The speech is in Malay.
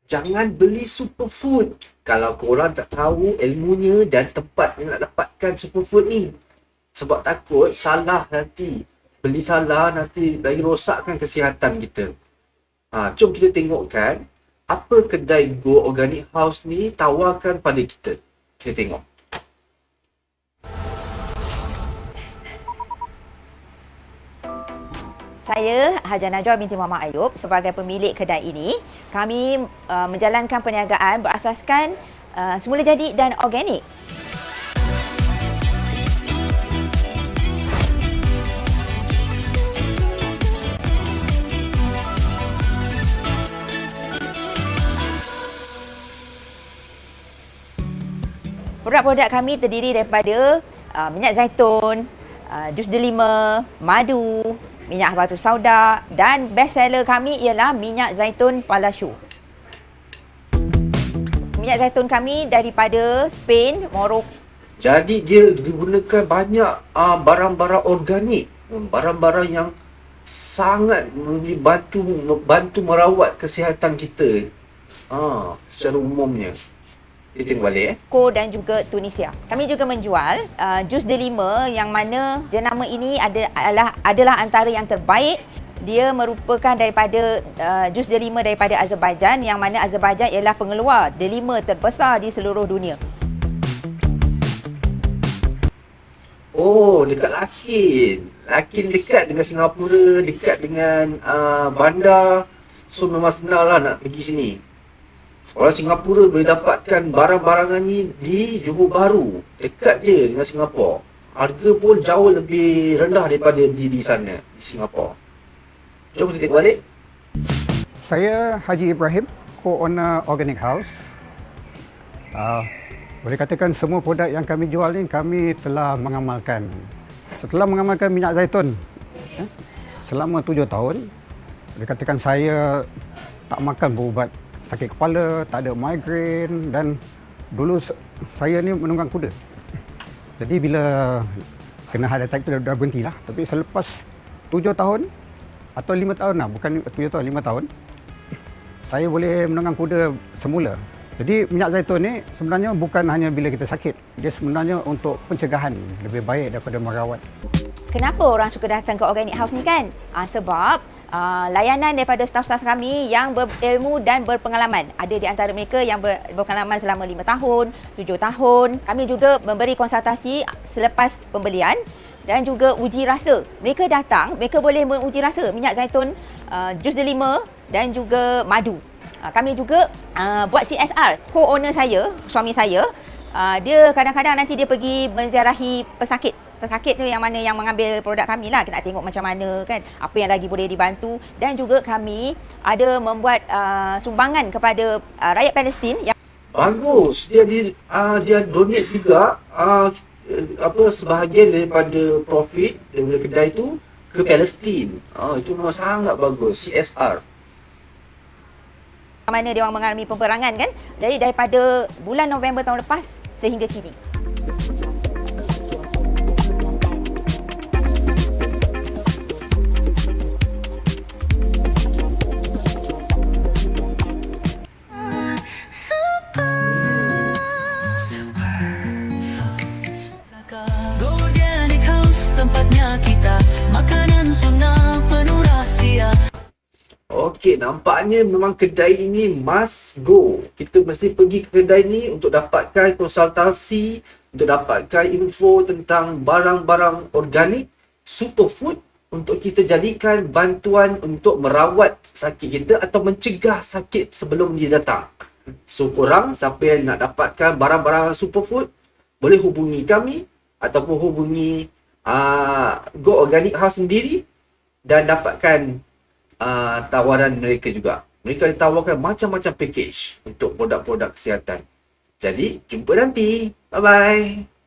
jangan beli superfood kalau korang tak tahu ilmunya dan tempat yang nak dapatkan superfood ni. Sebab takut salah nanti. Beli salah nanti lagi rosakkan kesihatan kita. Jom kita tengokkan apa kedai Go Organic House ni tawarkan pada kita. Kita tengok. Saya Haja Najwa binti Muhammad Ayub sebagai pemilik kedai ini. Kami menjalankan perniagaan berasaskan semula jadi dan organik. Produk-produk kami terdiri daripada minyak zaitun, jus delima, madu, minyak batu sauda dan best seller kami ialah minyak zaitun Palashu. Minyak zaitun kami daripada Spain, Morocco. Jadi dia digunakan banyak barang-barang organik, barang-barang yang sangat bantu merawat kesihatan kita. Secara umumnya. Kita tengok balik Dan juga Tunisia. Kami juga menjual jus delima yang mana jenama ini adalah antara yang terbaik. Dia merupakan daripada jus delima daripada Azerbaijan, yang mana Azerbaijan ialah pengeluar delima terbesar di seluruh dunia. Oh, dekat Lakin. Lakin dekat dengan Singapura, dekat dengan bandar. So memang senang lah nak pergi sini. Orang Singapura boleh dapatkan barang-barangan ni di Johor Bahru. Dekat je dengan Singapura. Harga pun jauh lebih rendah daripada di sana, di Singapura. Jom kita tengok balik. Saya Haji Ibrahim, co-owner Organic House. Boleh katakan semua produk yang kami jual ni kami telah mengamalkan. Setelah mengamalkan minyak zaitun selama 7 tahun, boleh katakan saya tak makan berubat sakit kepala, tak ada migraine, dan dulu saya ni menunggang kuda. Jadi bila kena heart attack tu dah berhenti lah. Tapi selepas 7 tahun atau 5 tahun lah, bukan 7 tahun, 5 tahun, saya boleh menunggang kuda semula. Jadi minyak zaitun ni sebenarnya bukan hanya bila kita sakit. Dia sebenarnya untuk pencegahan, lebih baik daripada merawat. Kenapa orang suka datang ke Organic House ni kan? Sebab layanan daripada staf-staf kami yang berilmu dan berpengalaman. Ada di antara mereka yang berpengalaman selama 5 tahun, 7 tahun. Kami juga memberi konsultasi selepas pembelian dan juga uji rasa. Mereka datang, mereka boleh menguji rasa minyak zaitun, jus delima dan juga madu. Kami juga buat CSR. Co-owner saya, suami saya, dia kadang-kadang nanti dia pergi menziarahi pesakit tu yang mana yang mengambil produk kami lah. Kita nak tengok macam mana kan, apa yang lagi boleh dibantu. Dan juga kami ada membuat sumbangan kepada rakyat Palestin yang bagus. Dia donate juga sebahagian daripada profit daripada kedai tu ke Palestin. Itu memang sangat bagus, CSR. mana dia orang mengalami peperangan kan. Jadi daripada bulan November tahun lepas sehingga kini. Tempatnya kita makanan sunnah penuh rahsia. Okey, nampaknya memang kedai ini must go. Kita mesti pergi ke kedai ni untuk dapatkan konsultasi, untuk dapatkan info tentang barang-barang organik, superfood untuk kita jadikan bantuan untuk merawat sakit kita atau mencegah sakit sebelum dia datang. So korang siapa yang nak dapatkan barang-barang superfood boleh hubungi kami ataupun hubungi Go Organic House sendiri dan dapatkan tawaran mereka juga. Mereka ditawarkan macam-macam package untuk produk-produk kesihatan. Jadi, jumpa nanti. Bye-bye.